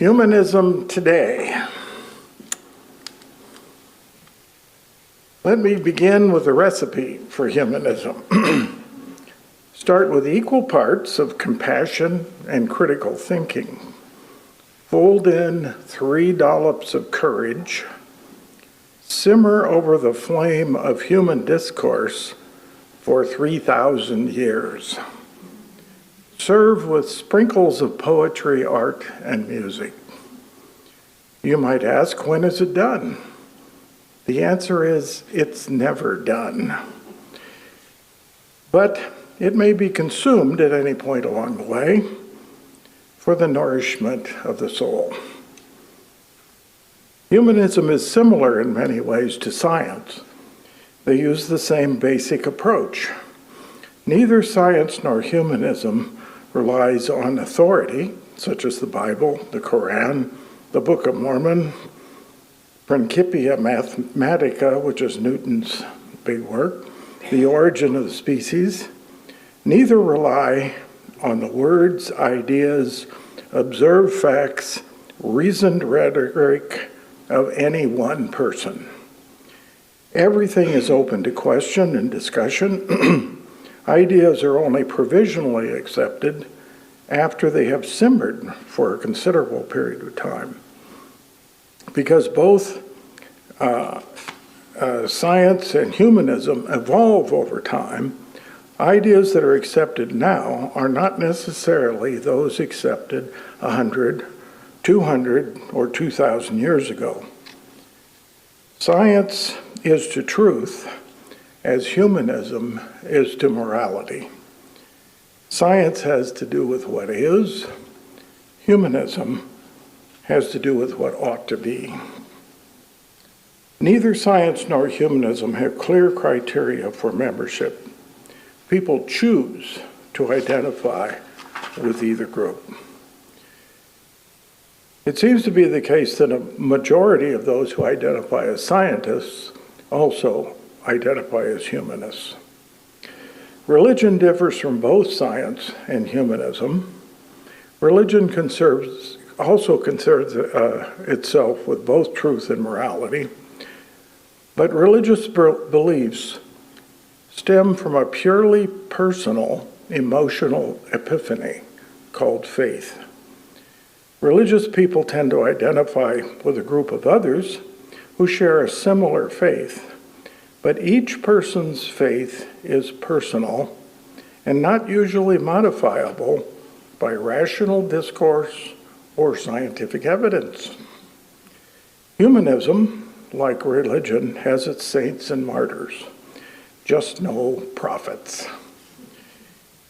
Humanism today. Let me begin with a recipe for humanism. Start with equal parts of compassion and critical thinking. Fold in 3 dollops of courage. Simmer over the flame of human discourse for 3,000 years. Serve with sprinkles of poetry, art, and music. You might ask, when is it done? The answer is, it's never done. But it may be consumed at any point along the way for the nourishment of the soul. Humanism is similar in many ways to science. They use the same basic approach. Neither science nor humanism relies on authority, such as the Bible, the Quran, the Book of Mormon, Principia Mathematica, which is Newton's big work, The Origin of the Species. Neither rely on the words, ideas, observed facts, reasoned rhetoric of any one person. Everything is open to question and discussion. Ideas are only provisionally accepted after they have simmered for a considerable period of time. Because both science and humanism evolve over time, ideas that are accepted now are not necessarily those accepted 100, 200, or 2,000 years ago. Science is to truth as humanism is to morality. Science has to do with what is. Humanism has to do with what ought to be. Neither science nor humanism have clear criteria for membership. People choose to identify with either group. It seems to be the case that a majority of those who identify as scientists also identify as humanists. Religion differs from both science and humanism. Religion also concerns itself with both truth and morality, but religious beliefs stem from a purely personal, emotional epiphany called faith. Religious people tend to identify with a group of others who share a similar faith, but each person's faith is personal and not usually modifiable by rational discourse or scientific evidence. Humanism, like religion, has its saints and martyrs, just no prophets.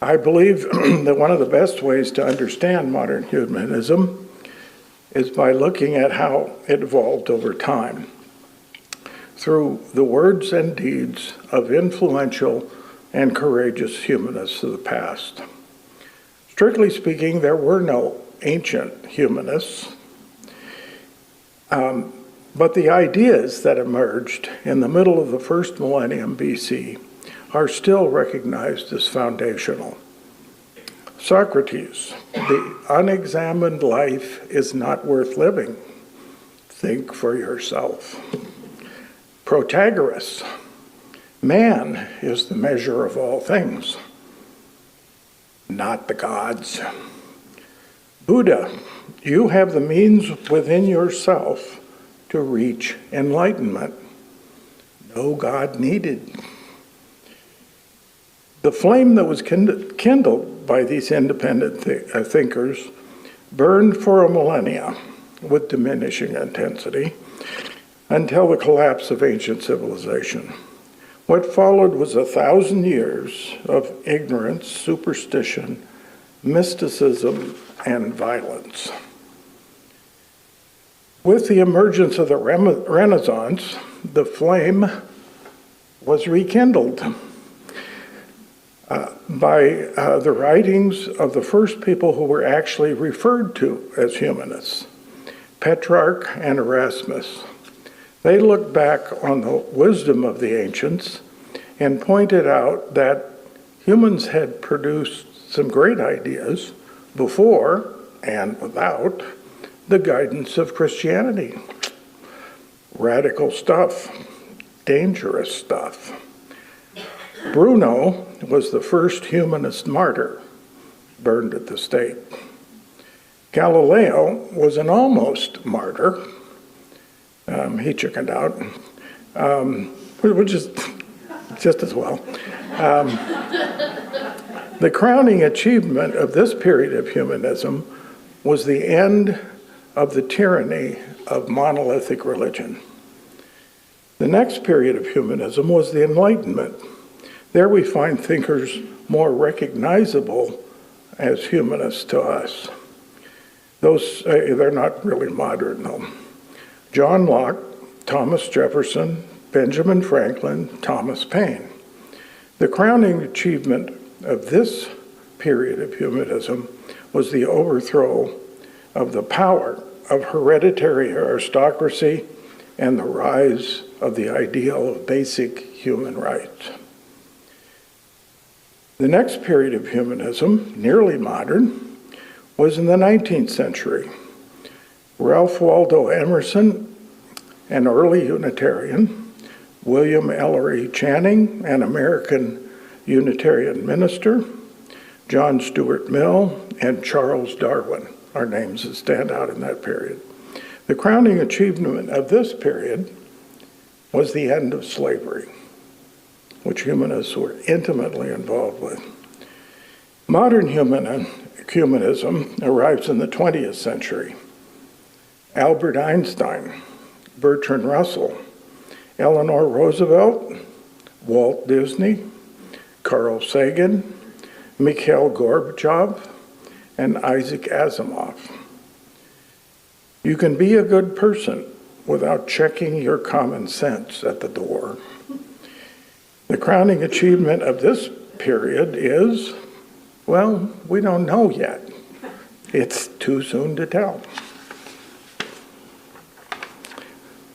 I believe that one of the best ways to understand modern humanism is by looking at how it evolved over time through the words and deeds of influential and courageous humanists of the past. Strictly speaking, there were no ancient humanists, but the ideas that emerged in the middle of the first millennium BC are still recognized as foundational. Socrates, the unexamined life is not worth living. Think for yourself. Protagoras, man is the measure of all things, not the gods. Buddha, you have the means within yourself to reach enlightenment. No God needed. The flame that was kindled by these independent thinkers burned for a millennia with diminishing intensity until the collapse of ancient civilization. What followed was 1,000 years of ignorance, superstition, mysticism, and violence. With the emergence of the Renaissance, the flame was rekindled by the writings of the first people who were actually referred to as humanists, Petrarch and Erasmus. They looked back on the wisdom of the ancients and pointed out that humans had produced some great ideas before and without the guidance of Christianity. Radical stuff, dangerous stuff. Bruno was the first humanist martyr, burned at the stake. Galileo was an almost martyr. He chickened out, which is just as well. The crowning achievement of this period of humanism was the end of the tyranny of monolithic religion. The next period of humanism was the Enlightenment. There we find thinkers more recognizable as humanists to us. Those, they're not really modern, though. John Locke, Thomas Jefferson, Benjamin Franklin, Thomas Paine. The crowning achievement of this period of humanism was the overthrow of the power of hereditary aristocracy and the rise of the ideal of basic human rights. The next period of humanism, nearly modern, was in the 19th century. Ralph Waldo Emerson, an early Unitarian, William Ellery Channing, an American Unitarian minister, John Stuart Mill, and Charles Darwin are names that stand out in that period. The crowning achievement of this period was the end of slavery, which humanists were intimately involved with. Modern humanism arrives in the 20th century. Albert Einstein, Bertrand Russell, Eleanor Roosevelt, Walt Disney, Carl Sagan, Mikhail Gorbachev, and Isaac Asimov. You can be a good person without checking your common sense at the door. The crowning achievement of this period is, well, we don't know yet. It's too soon to tell.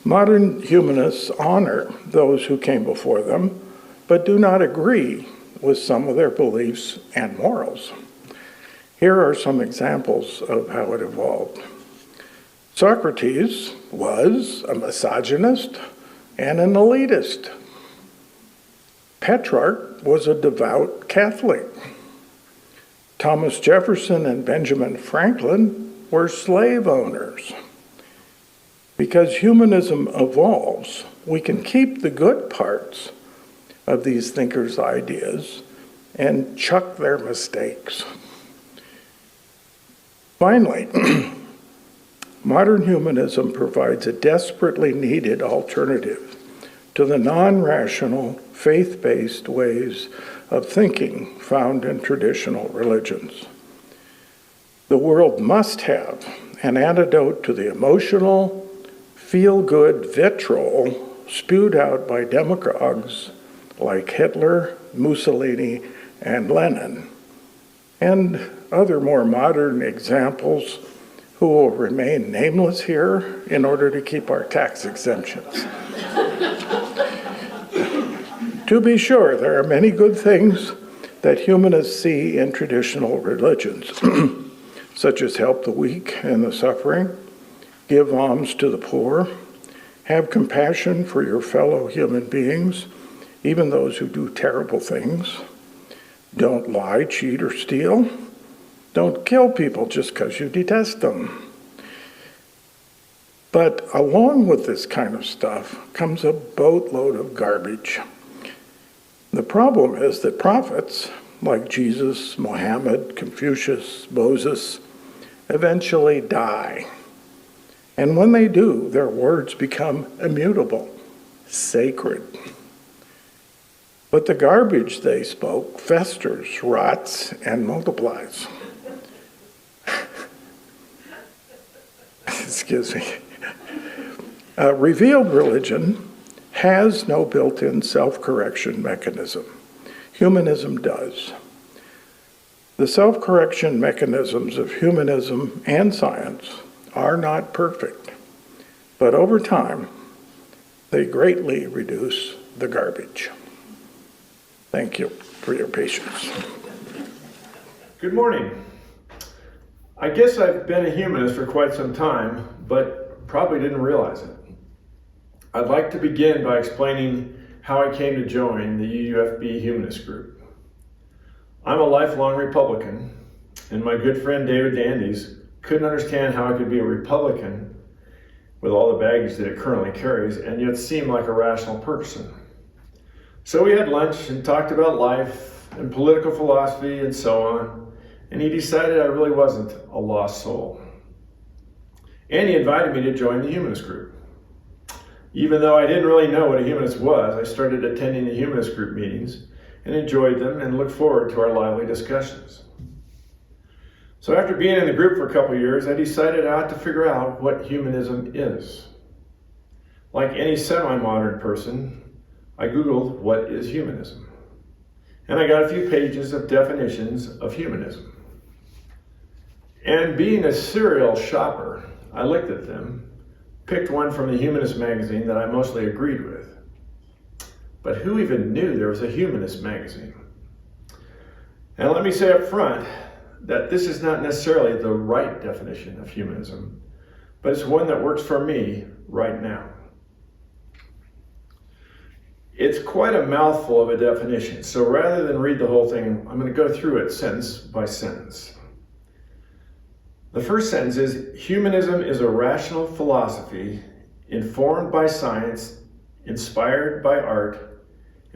Modern humanists honor those who came before them, but do not agree with some of their beliefs and morals. Here are some examples of how it evolved. Socrates was a misogynist and an elitist. Petrarch was a devout Catholic. Thomas Jefferson and Benjamin Franklin were slave owners. Because humanism evolves, we can keep the good parts of these thinkers' ideas and chuck their mistakes. Finally, modern humanism provides a desperately needed alternative to the non-rational, faith-based ways of thinking found in traditional religions. The world must have an antidote to the emotional, feel-good vitriol spewed out by demagogues like Hitler, Mussolini, and Lenin, and other more modern examples who will remain nameless here in order to keep our tax exemptions. To be sure, there are many good things that humanists see in traditional religions, such as help the weak and the suffering, give alms to the poor, have compassion for your fellow human beings, even those who do terrible things, don't lie, cheat, or steal, don't kill people just because you detest them. But along with this kind of stuff comes a boatload of garbage. The problem is that prophets, like Jesus, Muhammad, Confucius, Moses, eventually die. And when they do, their words become immutable, sacred. But the garbage they spoke festers, rots, and multiplies. Excuse me. Revealed religion has no built-in self-correction mechanism. Humanism does. The self-correction mechanisms of humanism and science are not perfect, but over time, they greatly reduce the garbage. Thank you for your patience. Good morning. I guess I've been a humanist for quite some time, but probably didn't realize it. I'd like to begin by explaining how I came to join the UUFB Humanist Group. I'm a lifelong Republican, and my good friend David Dandies couldn't understand how I could be a Republican with all the baggage that it currently carries and yet seem like a rational person. So we had lunch and talked about life and political philosophy and so on, and he decided I really wasn't a lost soul. And he invited me to join the Humanist Group. Even though I didn't really know what a humanist was, I started attending the Humanist Group meetings and enjoyed them and looked forward to our lively discussions. So after being in the group for a couple of years, I decided I ought to figure out what humanism is. Like any semi-modern person, I Googled what is humanism. And I got a few pages of definitions of humanism. And being a serial shopper, I looked at them, picked one from the Humanist magazine that I mostly agreed with. But who even knew there was a Humanist magazine? And let me say up front that this is not necessarily the right definition of humanism, but it's one that works for me right now. It's quite a mouthful of a definition, so rather than read the whole thing, I'm going to go through it sentence by sentence. The first sentence is, humanism is a rational philosophy informed by science, inspired by art,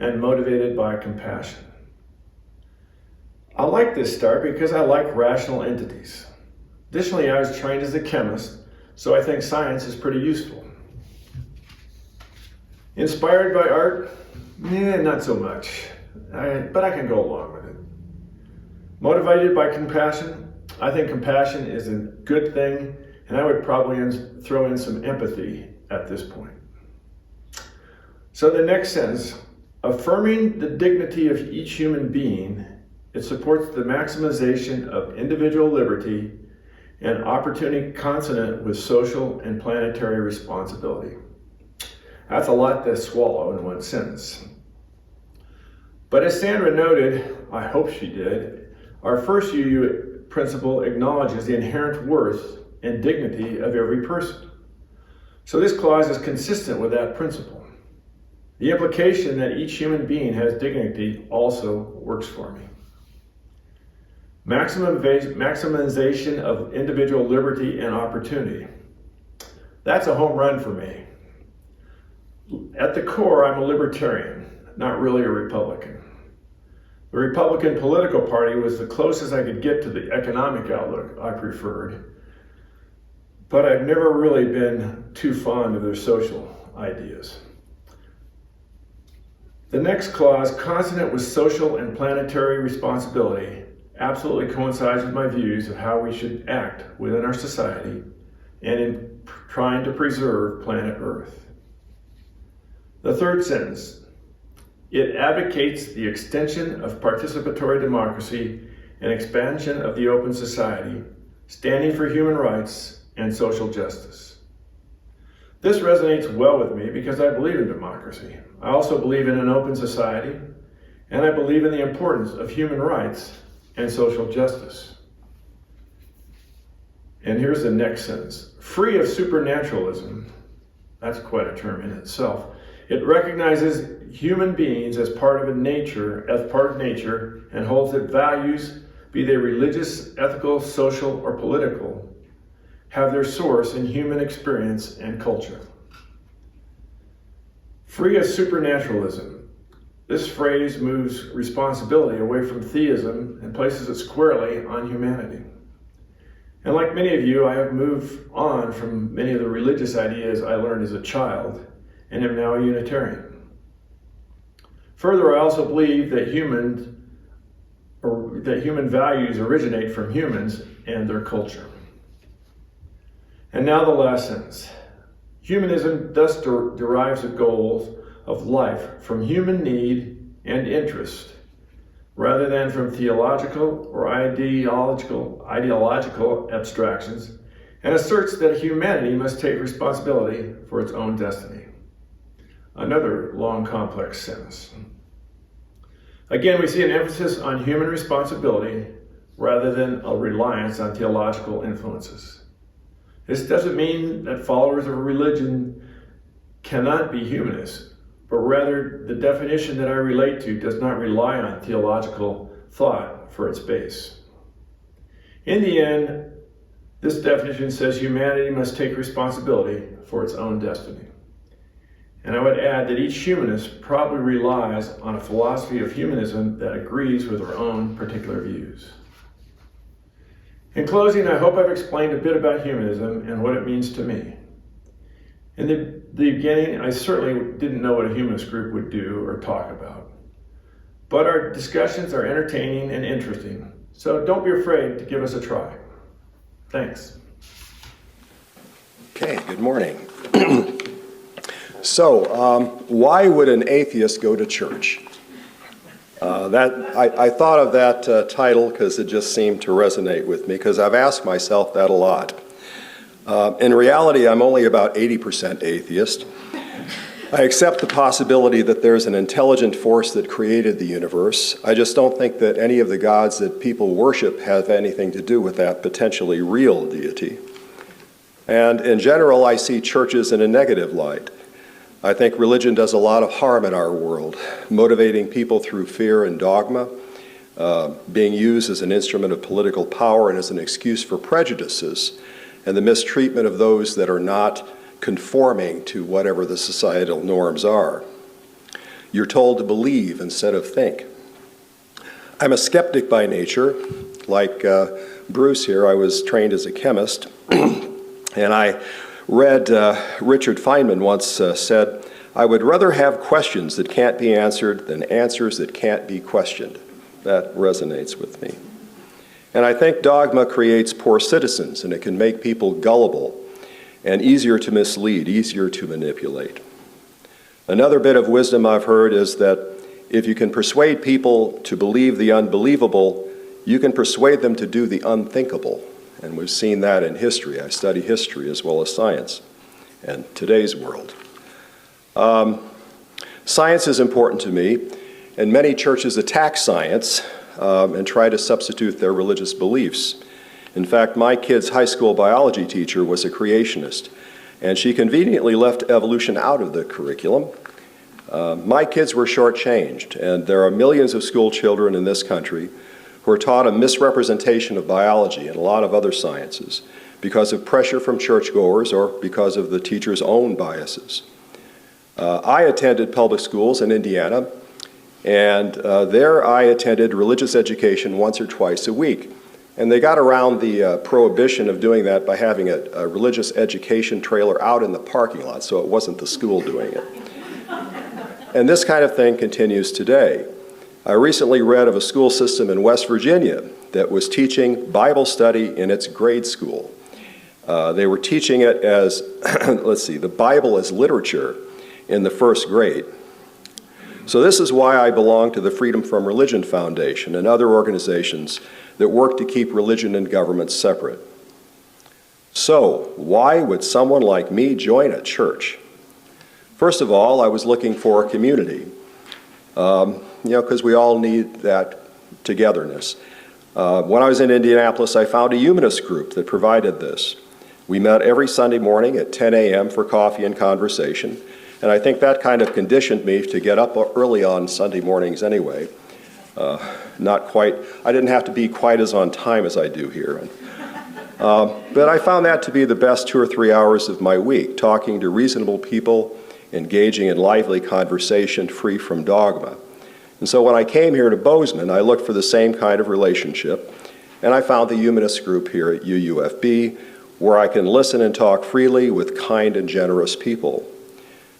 and motivated by compassion. I like this start because I like rational entities. Additionally, I was trained as a chemist, so I think science is pretty useful. Inspired by art? Not so much, but I can go along with it. Motivated by compassion? I think compassion is a good thing, and I would probably throw in some empathy at this point. So the next sentence, affirming the dignity of each human being, it supports the maximization of individual liberty and opportunity consonant with social and planetary responsibility. That's a lot to swallow in one sentence. But as Sandra noted, I hope she did, our first UU principle acknowledges the inherent worth and dignity of every person. So this clause is consistent with that principle. The implication that each human being has dignity also works for me. Maximization of individual liberty and opportunity. That's a home run for me. At the core, I'm a libertarian, not really a Republican. The Republican political party was the closest I could get to the economic outlook I preferred, but I've never really been too fond of their social ideas. The next clause, consonant with social and planetary responsibility, absolutely coincides with my views of how we should act within our society and in trying to preserve planet Earth. The third sentence, it advocates the extension of participatory democracy and expansion of the open society, standing for human rights and social justice. This resonates well with me because I believe in democracy. I also believe in an open society, and I believe in the importance of human rights and social justice. And here's the next sentence. Free of supernaturalism, that's quite a term in itself. It recognizes human beings as part of nature, and holds that values, be they religious, ethical, social, or political, have their source in human experience and culture. Free of supernaturalism. This phrase moves responsibility away from theism and places it squarely on humanity. And like many of you, I have moved on from many of the religious ideas I learned as a child and am now a Unitarian. Further, I also believe that human values originate from humans and their culture. And now the last sentence. Humanism thus derives the goals of life from human need and interest, rather than from theological or ideological abstractions, and asserts that humanity must take responsibility for its own destiny. Another long, complex sentence. Again, we see an emphasis on human responsibility, rather than a reliance on theological influences. This doesn't mean that followers of a religion cannot be humanists, but rather the definition that I relate to does not rely on theological thought for its base. In the end, this definition says humanity must take responsibility for its own destiny. And I would add that each humanist probably relies on a philosophy of humanism that agrees with their own particular views. In closing, I hope I've explained a bit about humanism and what it means to me. In the beginning, I certainly didn't know what a humanist group would do or talk about. But our discussions are entertaining and interesting, so don't be afraid to give us a try. Thanks. Okay, good morning. Why would an atheist go to church? I thought of that title because it just seemed to resonate with me, because I've asked myself that a lot. In reality, I'm only about 80% atheist. I accept the possibility that there's an intelligent force that created the universe. I just don't think that any of the gods that people worship have anything to do with that potentially real deity. And in general, I see churches in a negative light. I think religion does a lot of harm in our world, motivating people through fear and dogma, being used as an instrument of political power and as an excuse for prejudices, and the mistreatment of those that are not conforming to whatever the societal norms are. You're told to believe instead of think. I'm a skeptic by nature. Like Bruce here, I was trained as a chemist, and I read Richard Feynman once said, "I would rather have questions that can't be answered than answers that can't be questioned." That resonates with me. And I think dogma creates poor citizens, and it can make people gullible and easier to mislead, easier to manipulate. Another bit of wisdom I've heard is that if you can persuade people to believe the unbelievable, you can persuade them to do the unthinkable. And we've seen that in history. I study history as well as science and today's world. Science is important to me, and many churches attack science and try to substitute their religious beliefs. In fact, my kid's high school biology teacher was a creationist, and she conveniently left evolution out of the curriculum. My kids were shortchanged, and there are millions of school children in this country who are taught a misrepresentation of biology and a lot of other sciences because of pressure from churchgoers or because of the teacher's own biases. I attended public schools in Indiana, and there I attended religious education once or twice a week. And they got around the prohibition of doing that by having a religious education trailer out in the parking lot, so it wasn't the school doing it. And this kind of thing continues today. I recently read of a school system in West Virginia that was teaching Bible study in its grade school. They were teaching it as, the Bible as literature in the first grade. So this is why I belong to the Freedom from Religion Foundation and other organizations that work to keep religion and government separate. So, why would someone like me join a church? First of all, I was looking for a community, because we all need that togetherness. When I was in Indianapolis, I found a humanist group that provided this. We met every Sunday morning at 10 a.m. for coffee and conversation, and I think that kind of conditioned me to get up early on Sunday mornings anyway. I didn't have to be quite as on time as I do here. But I found that to be the best 2 or 3 hours of my week, talking to reasonable people, engaging in lively conversation free from dogma. And so when I came here to Bozeman, I looked for the same kind of relationship, and I found the Humanist Group here at UUFB, where I can listen and talk freely with kind and generous people.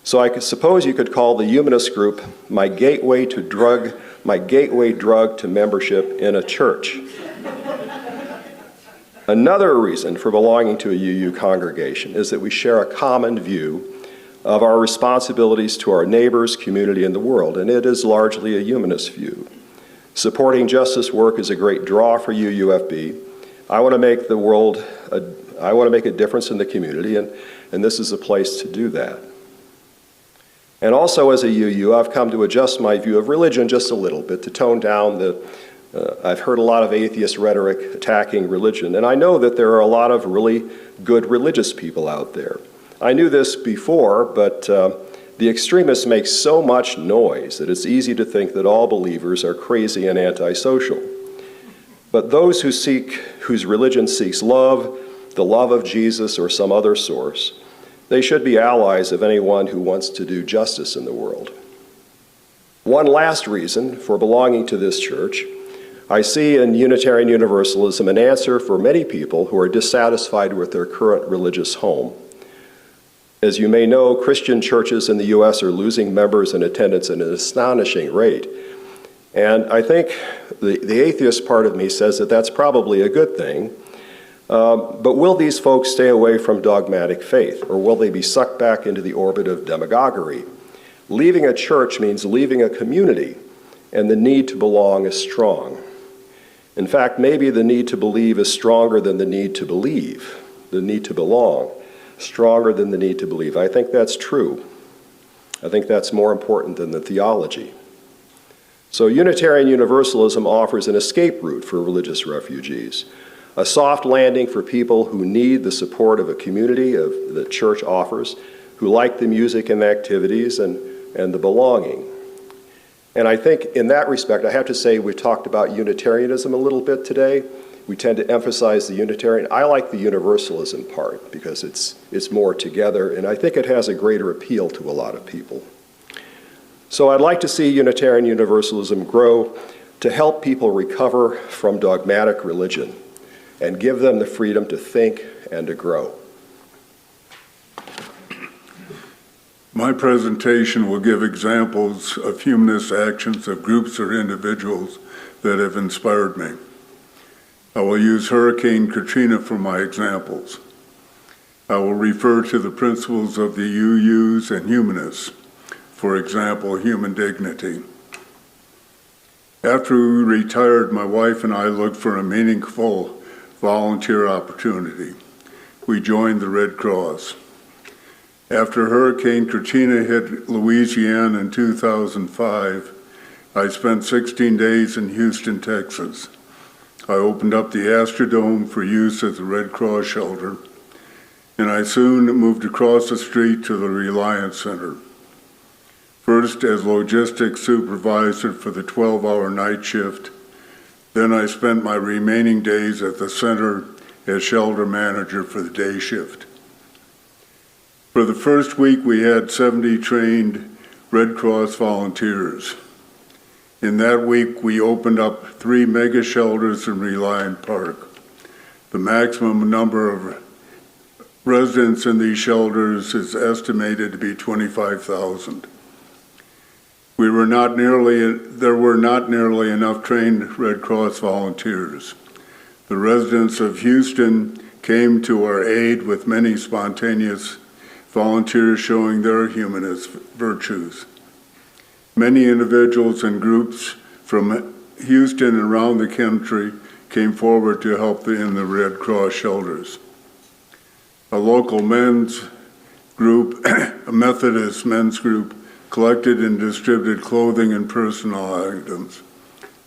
So I suppose you could call the Humanist Group my gateway drug to membership in a church. Another reason for belonging to a UU congregation is that we share a common view of our responsibilities to our neighbors, community, and the world, and it is largely a humanist view. Supporting justice work is a great draw for UUFB. I want to make a difference in the community, and this is a place to do that. And also as a UU, I've come to adjust my view of religion just a little bit to tone down I've heard a lot of atheist rhetoric attacking religion, and I know that there are a lot of really good religious people out there. I knew this before, but the extremists make so much noise that it's easy to think that all believers are crazy and antisocial. But those whose religion seeks love, the love of Jesus or some other source, they should be allies of anyone who wants to do justice in the world. One last reason for belonging to this church, I see in Unitarian Universalism an answer for many people who are dissatisfied with their current religious home. As you may know, Christian churches in the U.S. are losing members and attendance at an astonishing rate. And I think the atheist part of me says that that's probably a good thing. But will these folks stay away from dogmatic faith, or will they be sucked back into the orbit of demagoguery? Leaving a church means leaving a community, and the need to belong is strong. In fact, maybe the need to believe is stronger than the need to believe, the need to belong, stronger than the need to believe. I think that's true. I think that's more important than the theology. So Unitarian Universalism offers an escape route for religious refugees, a soft landing for people who need the support of a community that church offers, who like the music and the activities and the belonging. And I think in that respect, I have to say we talked about Unitarianism a little bit today. We tend to emphasize the Unitarian. I like the Universalism part because it's more together, and I think it has a greater appeal to a lot of people. So I'd like to see Unitarian Universalism grow to help people recover from dogmatic religion and give them the freedom to think and to grow. My presentation will give examples of humanist actions of groups or individuals that have inspired me. I will use Hurricane Katrina for my examples. I will refer to the principles of the UUs and humanists, for example, human dignity. After we retired, my wife and I looked for a meaningful volunteer opportunity. We joined the Red Cross. After Hurricane Katrina hit Louisiana in 2005, I spent 16 days in Houston, Texas. I opened up the Astrodome for use as a Red Cross shelter, and I soon moved across the street to the Reliance Center. First as logistics supervisor for the 12-hour night shift, then I spent my remaining days at the center as shelter manager for the day shift. For the first week, we had 70 trained Red Cross volunteers. In that week, we opened up 3 mega shelters in Reliant Park. The maximum number of residents in these shelters is estimated to be 25,000. There were not nearly enough trained Red Cross volunteers. The residents of Houston came to our aid with many spontaneous volunteers showing their humanist virtues. Many individuals and groups from Houston and around the country came forward to help in the Red Cross shelters. A local men's group, a Methodist men's group, collected and distributed clothing and personal items.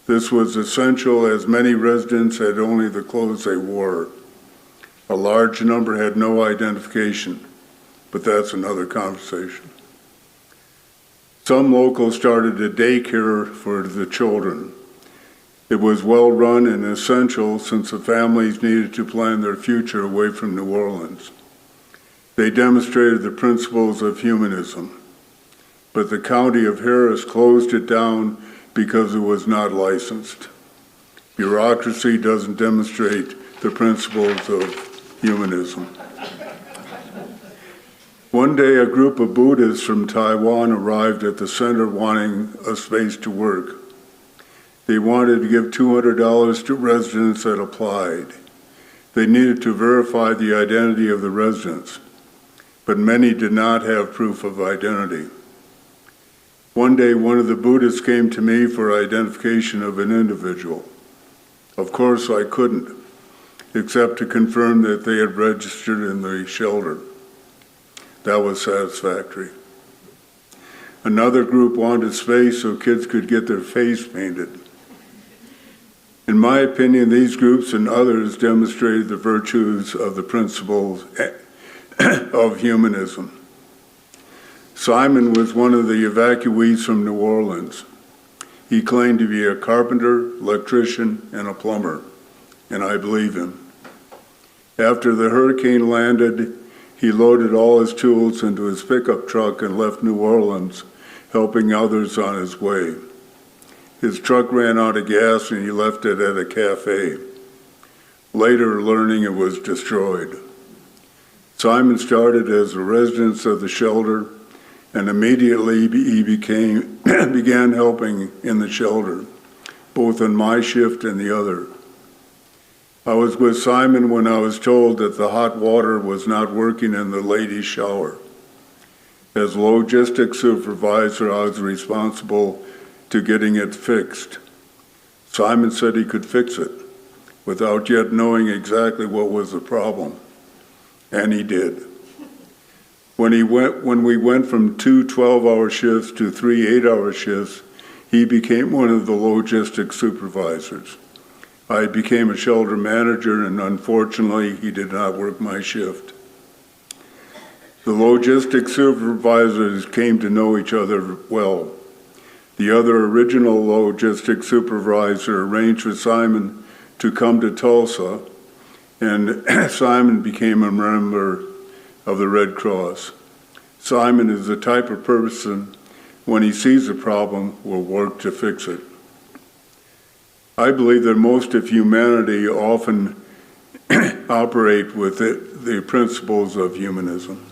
This was essential as many residents had only the clothes they wore. A large number had no identification, but that's another conversation. Some locals started a daycare for the children. It was well run and essential since the families needed to plan their future away from New Orleans. They demonstrated the principles of humanism, but the county of Harris closed it down because it was not licensed. Bureaucracy doesn't demonstrate the principles of humanism. One day, a group of Buddhists from Taiwan arrived at the center wanting a space to work. They wanted to give $200 to residents that applied. They needed to verify the identity of the residents, but many did not have proof of identity. One day, one of the Buddhists came to me for identification of an individual. Of course, I couldn't, except to confirm that they had registered in the shelter. That was satisfactory. Another group wanted space so kids could get their face painted. In my opinion, these groups and others demonstrated the virtues of the principles of humanism. Simon was one of the evacuees from New Orleans. He claimed to be a carpenter, electrician, and a plumber, and I believe him. After the hurricane landed, he loaded all his tools into his pickup truck and left New Orleans, helping others on his way. His truck ran out of gas and he left it at a cafe, later learning it was destroyed. Simon started as a resident of the shelter, and immediately he began helping in the shelter, both on my shift and the other. I was with Simon when I was told that the hot water was not working in the ladies' shower. As logistics supervisor, I was responsible to getting it fixed. Simon said he could fix it without yet knowing exactly what was the problem, and he did. When we went from 2 12-hour shifts to 3 8-hour shifts, he became one of the logistics supervisors. I became a shelter manager, and unfortunately, he did not work my shift. The logistics supervisors came to know each other well. The other original logistics supervisor arranged for Simon to come to Tulsa, and Simon became a member of the Red Cross. Simon is the type of person, when he sees a problem, will work to fix it. I believe that most of humanity often operate with the principles of humanism.